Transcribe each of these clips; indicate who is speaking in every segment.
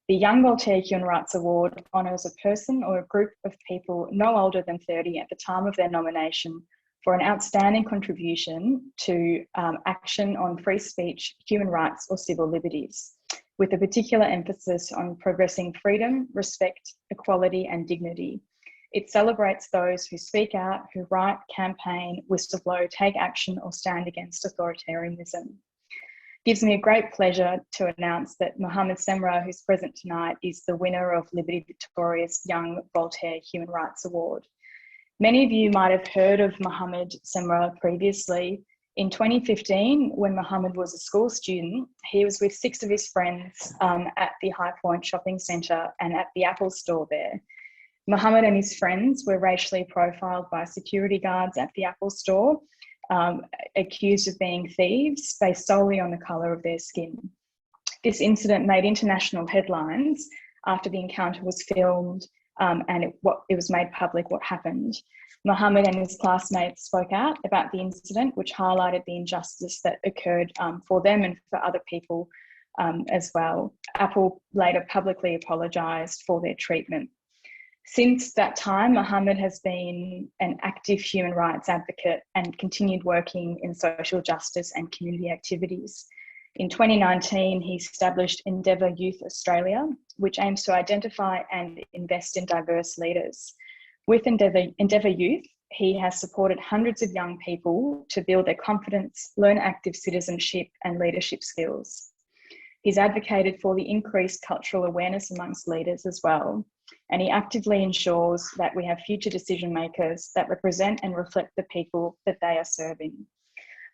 Speaker 1: The Young Voltaire Human Rights Award honours a person or a group of people no older than 30 at the time of their nomination for an outstanding contribution to action on free speech, human rights or civil liberties, with a particular emphasis on progressing freedom, respect, equality and dignity. It celebrates those who speak out, who write, campaign, whistleblow, take action or stand against authoritarianism. It gives me a great pleasure to announce that Mohamed Semra, who's present tonight, is the winner of Liberty Victoria's Young Voltaire Human Rights Award. Many of you might have heard of Mohamed Semra previously. In 2015, when Mohamed was a school student, he was with 6 of his friends at the High Point shopping centre and at the Apple store there. Mohamed and his friends were racially profiled by security guards at the Apple store, accused of being thieves based solely on the colour of their skin. This incident made international headlines after the encounter was filmed and it was made public what happened. Mohamed and his classmates spoke out about the incident, which highlighted the injustice that occurred for them and for other people as well. Apple later publicly apologised for their treatment. Since that time, Mohamed has been an active human rights advocate and continued working in social justice and community activities. In 2019, he established Endeavour Youth Australia, which aims to identify and invest in diverse leaders. With Endeavour Youth, he has supported hundreds of young people to build their confidence, learn active citizenship and leadership skills. He's advocated for the increased cultural awareness amongst leaders as well, and he actively ensures that we have future decision makers that represent and reflect the people that they are serving.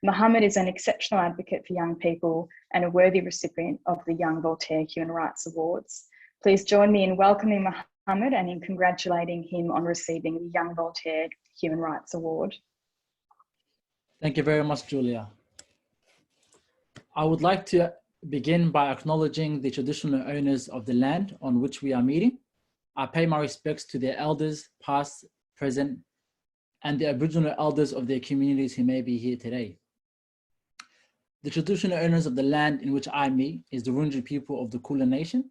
Speaker 1: Mohamed is an exceptional advocate for young people and a worthy recipient of the Young Voltaire Human Rights Awards. Please join me in welcoming Mohamed and in congratulating him on receiving the Young Voltaire Human Rights Award.
Speaker 2: Thank you very much, Julia. I would like to begin by acknowledging the traditional owners of the land on which we are meeting. I pay my respects to their elders, past, present, and the Aboriginal elders of their communities who may be here today. The traditional owners of the land in which I meet is the Wurundjeri people of the Kulin Nation.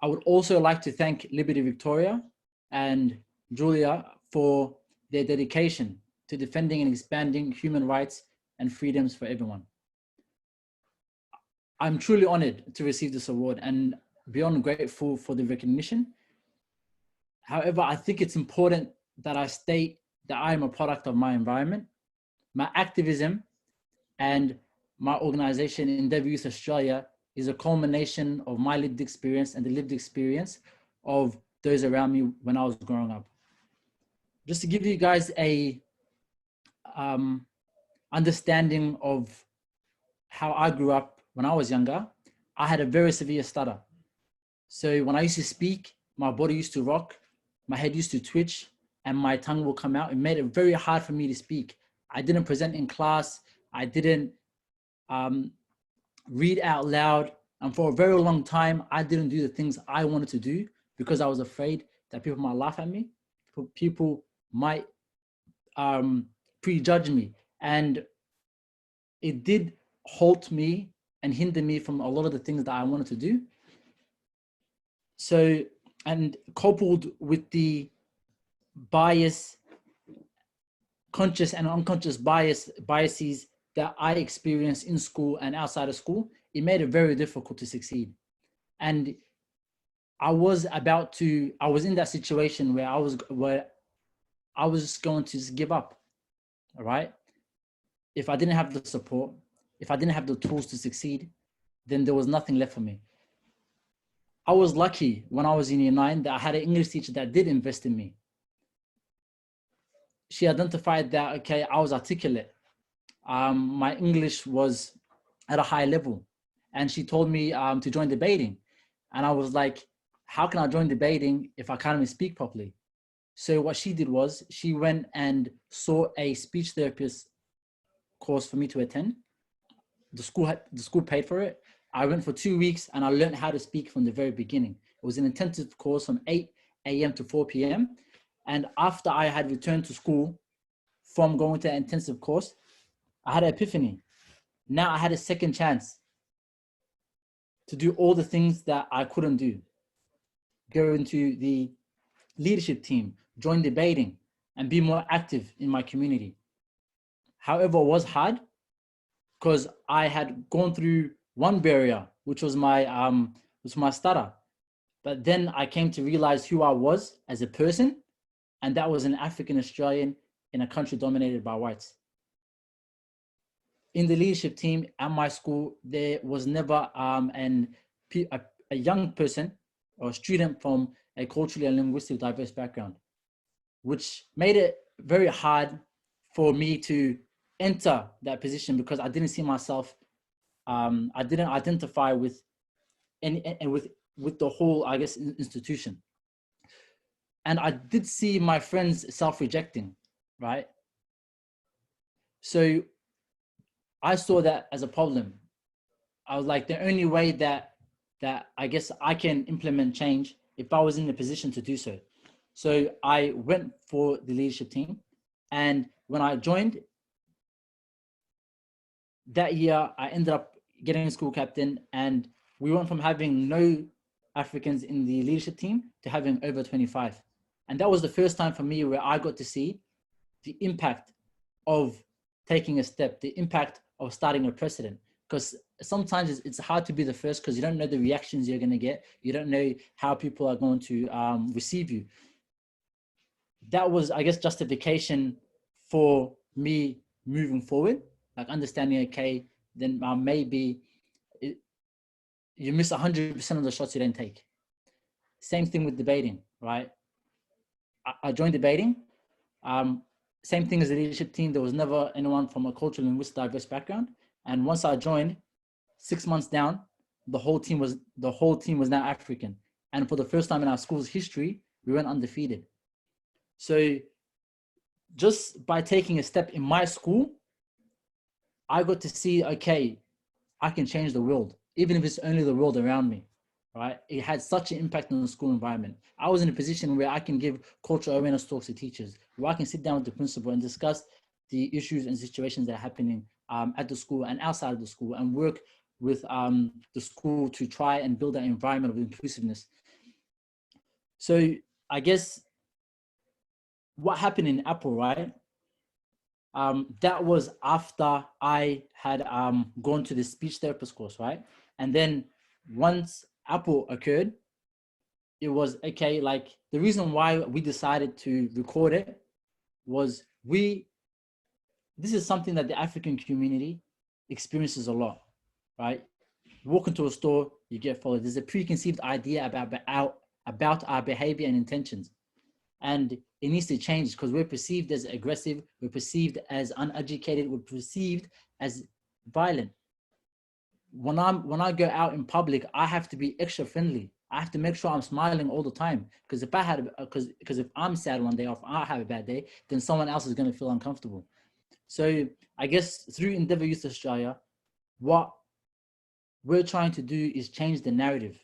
Speaker 2: I would also like to thank Liberty Victoria and Julia for their dedication to defending and expanding human rights and freedoms for everyone. I'm truly honored to receive this award and beyond grateful for the recognition. However, I think it's important that I state that I am a product of my environment. My activism and my organization, Endeavour Youth Australia, is a culmination of my lived experience and the lived experience of those around me when I was growing up. Just to give you guys a understanding of how I grew up when I was younger, I had a very severe stutter. So when I used to speak, my body used to rock, my head used to twitch, and my tongue will come out. It made it very hard for me to speak. I didn't present in class. I didn't read out loud. And for a very long time, I didn't do the things I wanted to do because I was afraid that people might laugh at me. People might prejudge me. And it did halt me and hinder me from a lot of the things that I wanted to do. So, and coupled with the bias, conscious and unconscious biases that I experienced in school and outside of school, it made it very difficult to succeed. And I was in that situation where I was just going to just give up, all right? If I didn't have the support, if I didn't have the tools to succeed, then there was nothing left for me. I was lucky when I was in year 9 that I had an English teacher that did invest in me. She identified that, okay, I was articulate. My English was at a high level. And she told me to join debating. And I was like, how can I join debating if I can't even speak properly? So what she did was she went and sought a speech therapist course for me to attend. The school paid for it. I went for 2 weeks and I learned how to speak from the very beginning. It was an intensive course from 8 a.m. to 4 p.m. And after I had returned to school from going to an intensive course, I had an epiphany. Now I had a second chance to do all the things that I couldn't do. Go into the leadership team, join debating, and be more active in my community. However, it was hard because I had gone through one barrier, which was my stutter. But then I came to realize who I was as a person, and that was an African Australian in a country dominated by whites. In the leadership team at my school, there was never a young person or student from a culturally and linguistically diverse background, which made it very hard for me to enter that position because I didn't see myself, I didn't identify with with the whole, I guess, institution. And I did see my friends self-rejecting, right? So I saw that as a problem. I was like, the only way that I guess I can implement change if I was in a position to do so. So I went for the leadership team. And when I joined that year, I ended up getting a school captain, and we went from having no Africans in the leadership team to having over 25. And that was the first time for me where I got to see the impact of taking a step, the impact of starting a precedent. Because sometimes it's hard to be the first because you don't know the reactions you're going to get. You don't know how people are going to receive you. That was, I guess, justification for me moving forward, like understanding, okay, then maybe you miss 100% of the shots you don't take. Same thing with debating, right? I joined debating. Same thing as the leadership team. There was never anyone from a culturally linguistic diverse background. And once I joined, 6 months down, the whole team was now African. And for the first time in our school's history, we went undefeated. So just by taking a step in my school, I got to see, okay, I can change the world, even if it's only the world around me, right? It had such an impact on the school environment. I was in a position where I can give cultural awareness talks to teachers, where I can sit down with the principal and discuss the issues and situations that are happening at the school and outside of the school, and work with the school to try and build that environment of inclusiveness. So I guess what happened in Apple, right? That was after I had gone to the speech therapist course, right? And then once Apple occurred, it was okay. Like, the reason why we decided to record it was this is something that the African community experiences a lot, right? You walk into a store, you get followed. There's a preconceived idea about our behavior and intentions. And it needs to change because we're perceived as aggressive, we're perceived as uneducated, we're perceived as violent. When I go out in public, I have to be extra friendly. I have to make sure I'm smiling all the time, because if I'm sad one day or if I have a bad day, then someone else is going to feel uncomfortable. So I guess through Endeavour Youth Australia, what we're trying to do is change the narrative.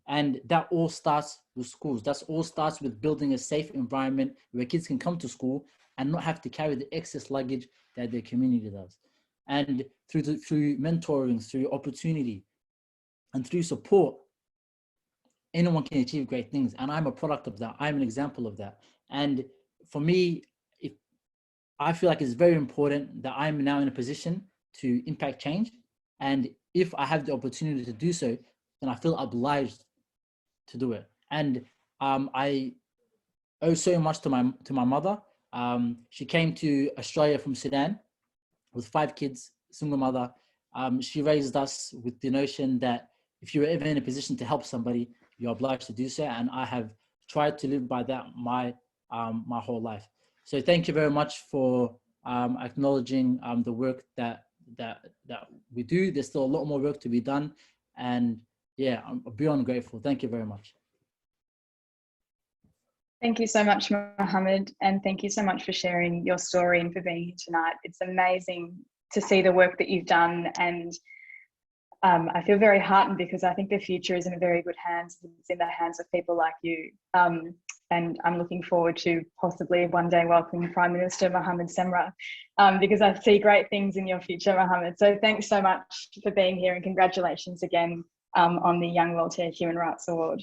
Speaker 2: And that all starts with schools. That all starts with building a safe environment where kids can come to school and not have to carry the excess luggage that their community does. And through mentoring, through opportunity, and through support, anyone can achieve great things. And I'm a product of that. I'm an example of that. And for me, I feel like it's very important that I'm now in a position to impact change. And if I have the opportunity to do so, then I feel obliged to do it. And I owe so much to my mother. She came to Australia from Sudan with 5 kids, single mother. She raised us with the notion that if you're ever in a position to help somebody, you're obliged to do so. And I have tried to live by that my whole life. So thank you very much for acknowledging the work that we do. There's still a lot more work to be done. And yeah, I'm beyond grateful. Thank you very much.
Speaker 1: Thank you so much, Mohamed, and thank you so much for sharing your story and for being here tonight. It's amazing to see the work that you've done, and I feel very heartened because I think the future is in very good hands. It's in the hands of people like you. And I'm looking forward to possibly one day welcoming Prime Minister Mohamed Semra, because I see great things in your future, Mohamed. So thanks so much for being here, and congratulations again on the Young Voltaire Human Rights Award.